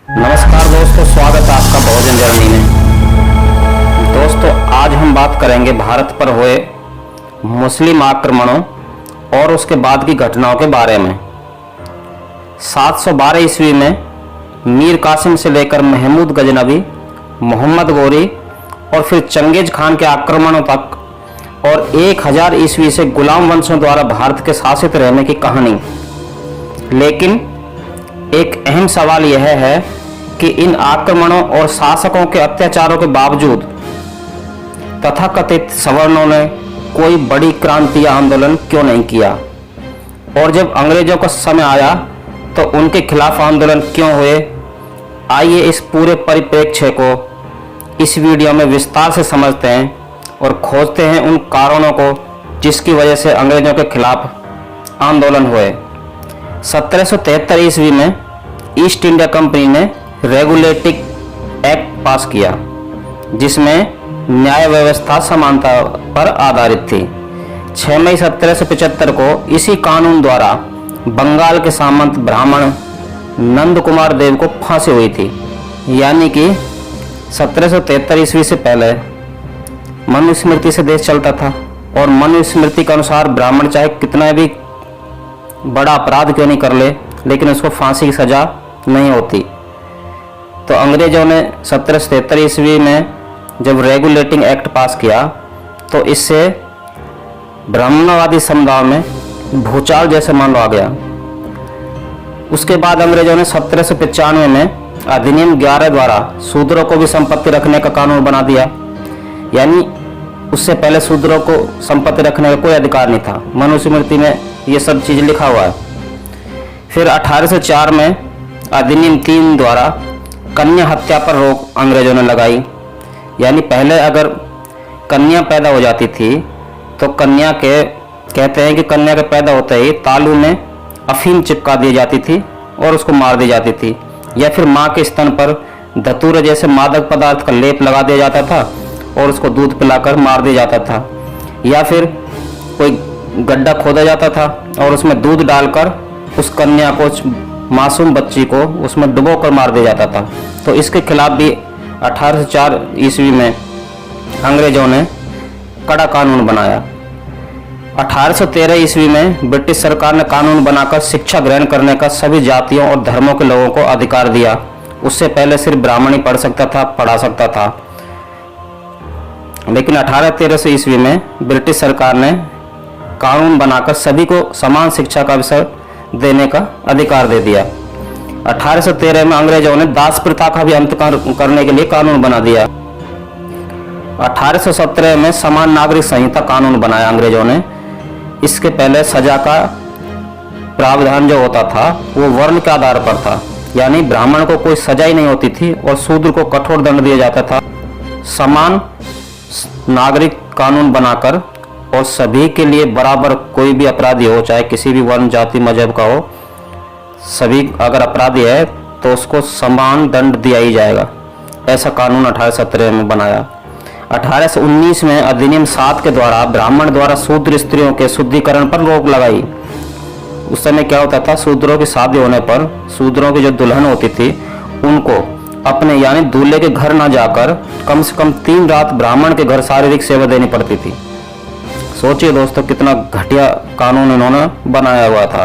नमस्कार दोस्तों, स्वागत है आपका भोजन जर्नी में। दोस्तों, आज हम बात करेंगे भारत पर हुए मुस्लिम आक्रमणों और उसके बाद की घटनाओं के बारे में। 712 ईस्वी में मीर कासिम से लेकर महमूद गजनवी, मोहम्मद गोरी और फिर चंगेज खान के आक्रमणों तक और 1000 ईस्वी से गुलाम वंशों द्वारा भारत के शासित रहने की कहानी। लेकिन एक अहम सवाल यह है कि इन आक्रमणों और शासकों के अत्याचारों के बावजूद तथाकथित सवर्णों ने कोई बड़ी क्रांति या आंदोलन क्यों नहीं किया, और जब अंग्रेजों का समय आया तो उनके खिलाफ आंदोलन क्यों हुए। आइए इस पूरे परिप्रेक्ष्य को इस वीडियो में विस्तार से समझते हैं और खोजते हैं उन कारणों को जिसकी वजह से अंग्रेजों के खिलाफ आंदोलन हुए। 1773 ईस्वी में ईस्ट इंडिया कंपनी ने रेगुलेटिंग एक्ट पास किया, जिसमें न्याय व्यवस्था समानता पर आधारित थी। 6 मई 1775 को इसी कानून द्वारा बंगाल के सामंत ब्राह्मण नंद कुमार देव को फांसी हुई थी। यानी कि 1773 ईस्वी से पहले मनुस्मृति से देश चलता था, और मनुस्मृति के अनुसार ब्राह्मण चाहे कितना भी बड़ा अपराध क्यों नहीं कर ले, लेकिन उसको फांसी की सजा नहीं होती। तो अंग्रेजों ने 1773 ईस्वी में जब रेगुलेटिंग एक्ट पास किया तो इससे ब्राह्मणवादी समुदाय में भूचाल जैसे मानो आ गया। उसके बाद अंग्रेजों ने 1795 में अधिनियम 11 द्वारा शूद्रों को भी संपत्ति रखने का कानून बना दिया। यानी उससे पहले शूद्रों को संपत्ति रखने का कोई अधिकार नहीं था। मनुस्मृति में ये सब चीज़ लिखा हुआ है। फिर 1804 में अधिनियम 3 द्वारा कन्या हत्या पर रोक अंग्रेजों ने लगाई। यानी पहले अगर कन्या पैदा हो जाती थी तो कन्या के कहते हैं कि कन्या के पैदा होते ही तालू में अफीम चिपका दी जाती थी और उसको मार दी जाती थी, या फिर माँ के स्तन पर धतूरे जैसे मादक पदार्थ का लेप लगा दिया जाता था और उसको दूध पिलाकर मार दिया जाता था, या फिर कोई गड्ढा खोदा जाता था और उसमें दूध डालकर उस कन्या को, मासूम बच्ची को उसमें डुबो कर मार दिया जाता था। तो इसके खिलाफ भी 1804 ईस्वी में अंग्रेजों ने कड़ा कानून बनाया। 1813 ईस्वी में ब्रिटिश सरकार ने कानून बनाकर शिक्षा ग्रहण करने का सभी जातियों और धर्मों के लोगों को अधिकार दिया। उससे पहले सिर्फ ब्राह्मण ही पढ़ सकता था, पढ़ा सकता था। लेकिन 1813 ईस्वी में ब्रिटिश सरकार ने कानून बनाकर सभी को समान शिक्षा का अवसर देने का अधिकार दे दिया। 1813 में अंग्रेजों ने दास प्रथा का भी अंत करने के लिए कानून बना दिया। 1817 में समान नागरिक संहिता कानून बनाया अंग्रेजों ने। इसके पहले सजा का प्रावधान जो होता था वो वर्ण के आधार पर था, यानी ब्राह्मण को कोई सजा ही नहीं होती थी और शूद्र को कठोर दंड दिया जाता था। समान नागरिक कानून बनाकर और सभी के लिए बराबर, कोई भी अपराधी हो, चाहे किसी भी वर्ण जाति मजहब का हो, सभी अगर अपराधी है तो उसको समान दंड दिया ही जाएगा। ऐसा कानून 1817 में बनाया। 1819 में अधिनियम 7 के द्वारा ब्राह्मण द्वारा शूद्र स्त्रियों के शुद्धिकरण पर रोक लगाई। उस समय क्या होता था, शूद्रों की शादी होने पर शूद्रों की जो दुल्हन होती थी उनको अपने यानी दूल्हे के घर ना जाकर कम से कम 3 रात ब्राह्मण के घर शारीरिक सेवा देनी पड़ती थी। सोचिए दोस्तों, कितना घटिया कानून इन्होंने बनाया हुआ था।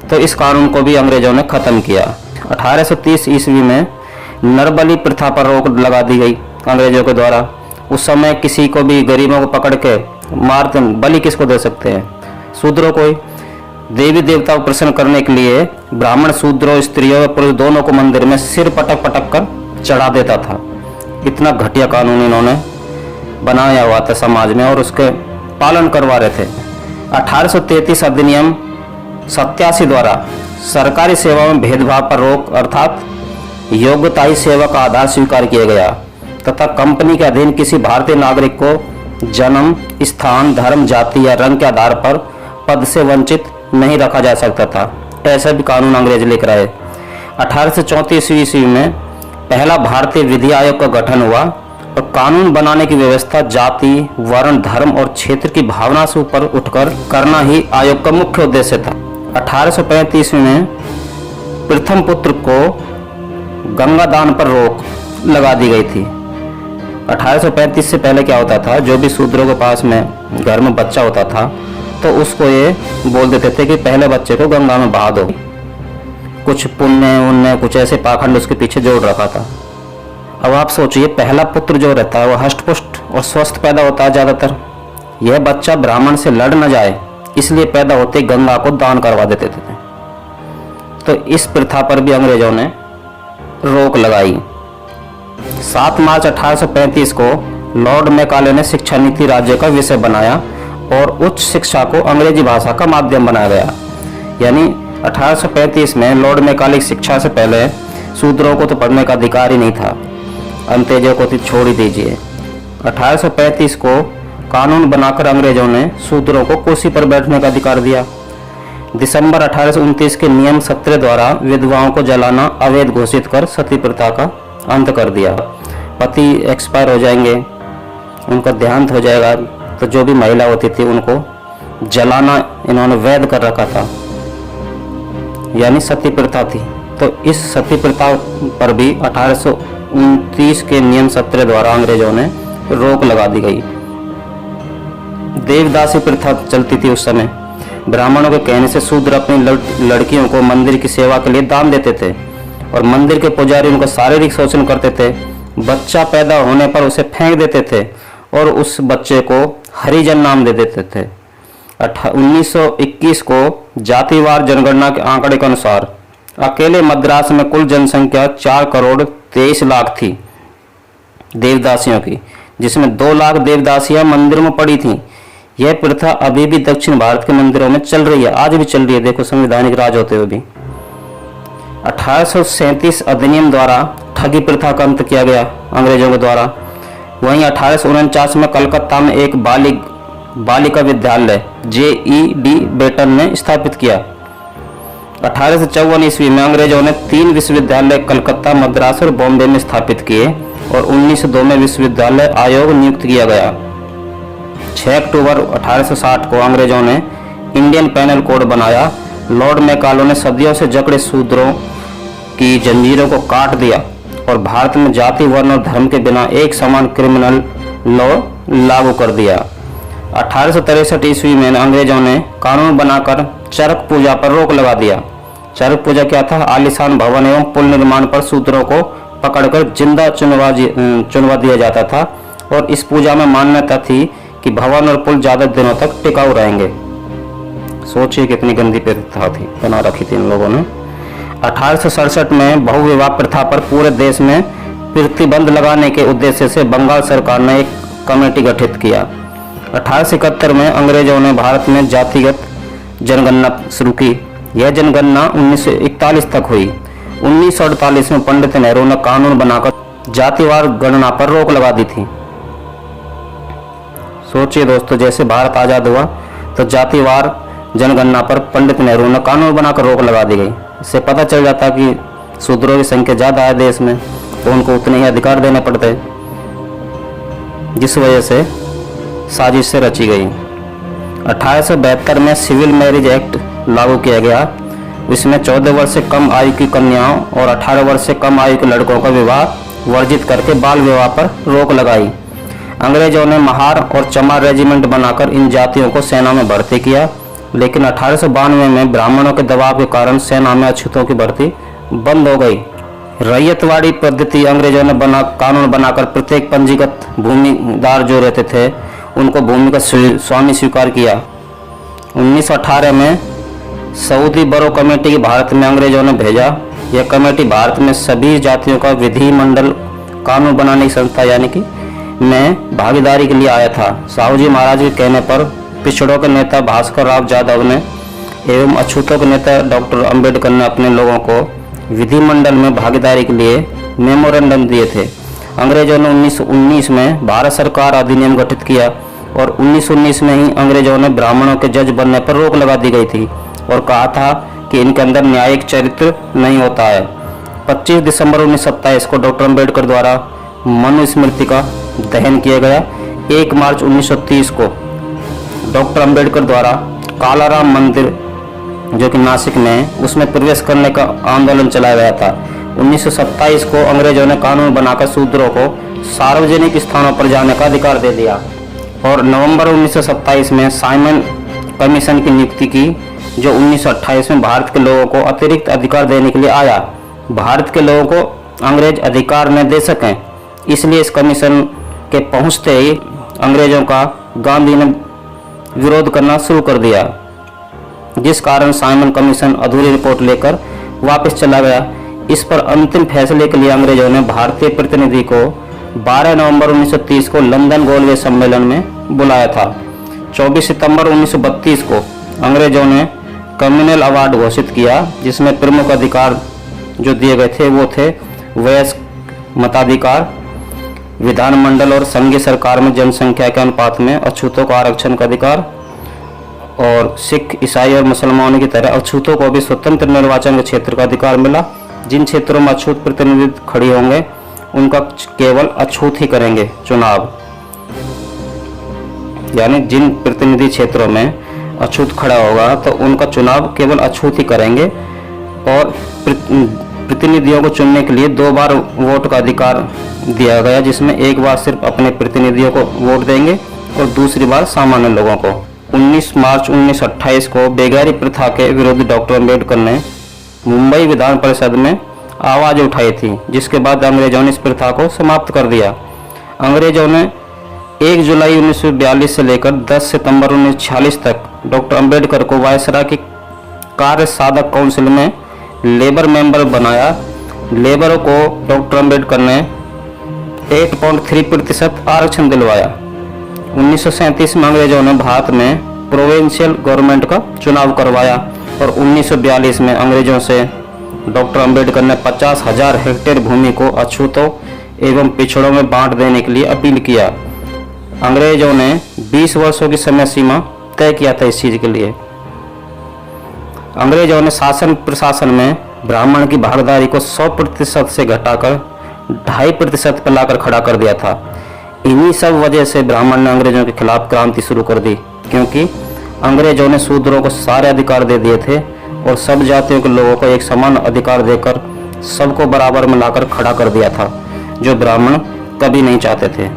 तो इस कानून को भी अंग्रेजों ने खत्म किया। 1830 ईस्वी में नरबली प्रथा पर रोक लगा दी गई अंग्रेजों के द्वारा। उस समय किसी को भी, गरीबों को पकड़ के मारते, बलि किसको दे सकते हैं? शूद्रों को ही। देवी देवता को प्रसन्न करने के लिए ब्राह्मण शूद्रों, स्त्रियों और पुरुष दोनों को मंदिर में सिर पटक पटक कर चढ़ा देता था। इतना घटिया कानून इन्होंने बनाया हुआ था समाज में और उसके पालन करवा रहे थे। 1833 अधिनियम 87 द्वारा सरकारी सेवा में भेदभाव पर रोक अर्थात योग्यता ही सेवा का आधार स्वीकार किया गया तथा कंपनी के अधीन किसी भारतीय नागरिक को जन्म, स्थान, धर्म, जाति या रंग के आधार पर पद से वंचित नहीं रखा जा सकता था। ऐसा भी कानून अंग्रेज लिख रहे। 1834 ईस्वी में पहला भारतीय विधि आयोग का गठन हुआ और कानून बनाने की व्यवस्था जाति, वर्ण, धर्म और क्षेत्र की भावना से ऊपर उठकर करना ही आयोग का मुख्य उद्देश्य था। 1835 में प्रथम पुत्र को गंगा दान पर रोक लगा दी गई थी। 1835 से पहले क्या होता था, जो भी शूद्रों के पास में घर में बच्चा होता था तो उसको ये बोल देते थे कि पहले बच्चे को गंगा में बहा दो। कुछ पुण्य उनने कुछ ऐसे पाखंड उसके पीछे जोड़ रखा था। अब आप सोचिए, पहला पुत्र जो रहता है वो हष्ट-पुष्ट और स्वस्थ पैदा होता है ज़्यादातर। यह बच्चा ब्राह्मण से लड़ न जाए इसलिए पैदा होते गंगा को दान करवा देते थे। तो इस प्रथा पर भी अंग्रेजों ने रोक लगाई। 7 मार्च 1835 को लॉर्ड मैकाले ने शिक्षा नीति राज्य का विषय बनाया और उच्च शिक्षा को अंग्रेजी भाषा का माध्यम बनाया गया। यानी 1835 में लॉर्ड मैकाले की शिक्षा से पहले शूद्रों को तो पढ़ने का अधिकार ही नहीं था, अंतेजों को तो छोड़ ही दीजिए। 1835 को कानून बनाकर अंग्रेजों ने शूद्रों को कुर्सी पर बैठने का अधिकार दिया। दिसंबर 1829 के नियम 17 द्वारा विधवाओं को जलाना अवैध घोषित कर सती प्रथा का अंत कर दिया। पति एक्सपायर हो जाएंगे, उनका देहांत हो जाएगा, तो जो भी महिला होती थी उनको जलाना इन्होंने वैध कर रखा था, यानी सती प्रथा थी। तो इस सती प्रथा पर भी 1829 के नियम 17 द्वारा अंग्रेजों ने रोक लगा दी गई। देवदासी प्रथा चलती थी उस समय। ब्राह्मणों के कहने से शूद्र अपनी लड़कियों को मंदिर की सेवा के लिए दान देते थे और मंदिर के पुजारी उनका शारीरिक शोषण करते थे। बच्चा पैदा होने पर उसे फेंक देते थे और उस बच्चे को हरिजन नाम दे देते थे। 1921 को जातिवार जनगणना के आंकड़े के अनुसार अकेले मद्रास में कुल जनसंख्या 4 करोड़ 23 लाख थी देवदासियों की, जिसमें 2 लाख देवदासियां मंदिर में पड़ी थीं। यह प्रथा अभी भी दक्षिण भारत के मंदिरों में चल रही है, आज भी चल रही है, देखो संवैधानिक राज होते हुए भी। 1837 अधिनियम द्वारा ठगी प्रथा का अंत किया गया अंग्रेजों के द्वारा। वहीं 1849 में कलकत्ता में एक बालिका विद्यालय JED बेटन ने स्थापित किया। 1854 ईस्वी में अंग्रेजों ने 3 विश्वविद्यालय कलकत्ता, मद्रास और बॉम्बे में स्थापित किए और 1902 में विश्वविद्यालय आयोग नियुक्त किया गया। 6 अक्टूबर 1860 को अंग्रेजों ने इंडियन पेनल कोड बनाया। लॉर्ड मैकाले ने सदियों से जकड़े शूद्रों की जंजीरों को काट दिया और भारत में जाति, वर्ण और धर्म के बिना एक समान क्रिमिनल लॉ लागू कर दिया। 1863 ईस्वी में अंग्रेजों ने कानून बनाकर चरक पूजा पर रोक लगा दिया। चरक पूजा क्या था? आलीशान भवन एवं पुल निर्माण पर शूद्रों को पकड़कर जिंदा चुनवा दिया जाता था और इस पूजा में मान्यता थी कि भवन और पुल ज्यादा दिनों तक टिकाऊ रहेंगे। सोचिए कितनी गंदी प्रथा थी, बना रखी थी इन लोगों ने। 1867 में बहुविवाह प्रथा पर पूरे देश में प्रतिबंध लगाने के उद्देश्य से बंगाल सरकार ने एक कमेटी गठित किया। 1871 में अंग्रेजों ने भारत में जातिगत जनगणना शुरू की। यह जनगणना 1941 तक हुई। 1948 में पंडित नेहरू ने कानून बनाकर जातिवार गणना पर रोक लगा दी थी। सोचिए दोस्तों, जैसे भारत आजाद हुआ तो जातिवार जनगणना पर पंडित नेहरू ने कानून बनाकर रोक लगा दी गई। इससे पता चल जाता कि शूद्रों की संख्या ज्यादा है देश में, तो उनको उतने ही अधिकार देने पड़ते, जिस वजह से साजिश से रची गई। 1872 में सिविल मैरिज एक्ट लागू किया गया। इसमें 14 वर्ष से कम आयु की कन्याओं और 18 वर्ष से कम आयु के लड़कों का विवाह वर्जित करके बाल विवाह पर रोक लगाई। अंग्रेजों ने महार और चमार रेजिमेंट बनाकर इन जातियों को सेना में भर्ती किया, लेकिन 1892 में ब्राह्मणों के दबाव के कारण सेना में अछूतों की भर्ती बंद हो गई। रैयतवाड़ी पद्धति अंग्रेजों ने कानून बनाकर प्रत्येक पंजीकृत भूमिदार जो रहते थे उनको भूमि का स्वामी स्वीकार किया। 1918 में सऊदी बरो कमेटी की भारत में अंग्रेजों ने भेजा। यह कमेटी भारत में सभी जातियों का विधि मंडल कानून बनाने की संस्था यानी कि में भागीदारी के लिए आया था। साहू जी महाराज के कहने पर पिछड़ों के नेता भास्कर राव यादव ने एवं अछूतों के नेता डॉक्टर अंबेडकर ने अपने लोगों को विधिमंडल में भागीदारी के लिए मेमोरेंडम दिए थे। अंग्रेजों ने 1919 में भारत सरकार अधिनियम गठित किया और 1919 में ही अंग्रेजों ने ब्राह्मणों के जज बनने पर रोक लगा दी गई थी और कहा था कि इनके अंदर न्यायिक चरित्र नहीं होता है। 25 दिसंबर 1927 को डॉक्टर अंबेडकर द्वारा मनुस्मृति का दहन किया गया। 1 मार्च 1930 को डॉक्टर अंबेडकर द्वारा कालाराम मंदिर जो कि नासिक में है उसमें प्रवेश करने का आंदोलन चलाया गया था। 1927 को अंग्रेजों ने कानून बनाकर शूद्रों को सार्वजनिक स्थानों पर जाने का अधिकार दे दिया और नवंबर 1927 में साइमन कमीशन की नियुक्ति की, जो 1928 में भारत के लोगों को अतिरिक्त अधिकार देने के लिए आया। भारत के लोगों को अंग्रेज अधिकार न दे सकें, इसलिए इस कमीशन के पहुंचते ही अंग्रेजों का गांधी ने विरोध करना शुरू कर दिया, जिस कारण साइमन कमीशन अधूरी रिपोर्ट लेकर वापस चला गया। इस पर अंतिम फैसले के लिए अंग्रेजों ने भारतीय प्रतिनिधि को 12 नवंबर 1930 को लंदन गोलवेज सम्मेलन में बुलाया था। 24 सितंबर 1932 को अंग्रेजों ने कम्युनल अवार्ड घोषित किया, जिसमें प्रमुख अधिकार जो दिए गए थे वो थे वयस्क मताधिकार, विधानमंडल और संघीय सरकार में जनसंख्या के अनुपात में अछूतों को आरक्षण का अधिकार, और सिख, ईसाई और मुसलमानों की तरह अछूतों को भी स्वतंत्र निर्वाचन के क्षेत्र का अधिकार मिला। जिन क्षेत्रों में अछूत प्रतिनिधि खड़ी होंगे उनका केवल अछूत ही करेंगे चुनाव, यानी जिन प्रतिनिधि क्षेत्रों में अछूत खड़ा होगा तो उनका चुनाव केवल अछूत ही करेंगे। और प्रतिनिधियों को चुनने के लिए 2 बार वोट का अधिकार दिया गया, जिसमें एक बार सिर्फ अपने प्रतिनिधियों को वोट देंगे और दूसरी बार सामान्य लोगों को। 19 मार्च 1928 को बेगारी प्रथा के विरुद्ध डॉक्टर अम्बेडकर ने मुंबई विधान परिषद में आवाज उठाई थी, जिसके बाद अंग्रेजों ने इस प्रथा को समाप्त कर दिया। अंग्रेजों ने 1 जुलाई 1942 से लेकर 10 सितंबर 1946 तक डॉक्टर अम्बेडकर को वायसराय की कार्य साधक काउंसिल में लेबर मेंबर बनाया। लेबरों को डॉक्टर अम्बेडकर ने 8.3% आरक्षण दिलवाया। 1937 में अंग्रेजों ने भारत में प्रोविंशियल गवर्नमेंट का चुनाव करवाया और 1942 में अंग्रेजों से डॉक्टर अम्बेडकर ने 50,000 हेक्टेयर भूमि को अछूतों एवं पिछड़ों में बांट देने के लिए अपील किया। अंग्रेजों ने 20 वर्षों की समय सीमा तय किया था इस चीज के लिए। अंग्रेजों ने शासन प्रशासन में ब्राह्मण की भागीदारी को 100% से घटाकर 2.5% पर लाकर खड़ा कर दिया था। इन्हीं सब वजह से ब्राह्मण ने अंग्रेजों के खिलाफ क्रांति शुरू कर दी, क्योंकि अंग्रेजों ने शूद्रों को सारे अधिकार दे दिए थे और सब जातियों के लोगों को एक समान अधिकार देकर सबको बराबर में लाकर खड़ा कर दिया था, जो ब्राह्मण कभी नहीं चाहते थे।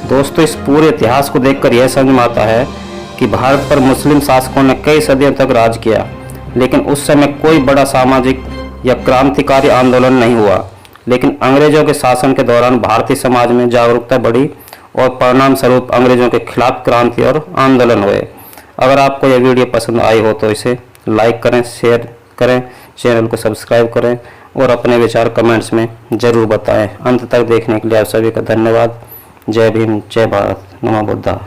दोस्तों, इस पूरे इतिहास को देखकर यह समझ में आता है कि भारत पर मुस्लिम शासकों ने कई सदियों तक राज किया, लेकिन उस समय कोई बड़ा सामाजिक या क्रांतिकारी आंदोलन नहीं हुआ। लेकिन अंग्रेजों के शासन के दौरान भारतीय समाज में जागरूकता बढ़ी और परिणाम स्वरूप अंग्रेजों के खिलाफ क्रांति और आंदोलन हुए। अगर आपको यह वीडियो पसंद आई हो तो इसे लाइक करें, शेयर करें, चैनल को सब्सक्राइब करें और अपने विचार कमेंट्स में ज़रूर बताएं। अंत तक देखने के लिए आप सभी का धन्यवाद। जय भीम, जय भारत, नमो बुद्धा।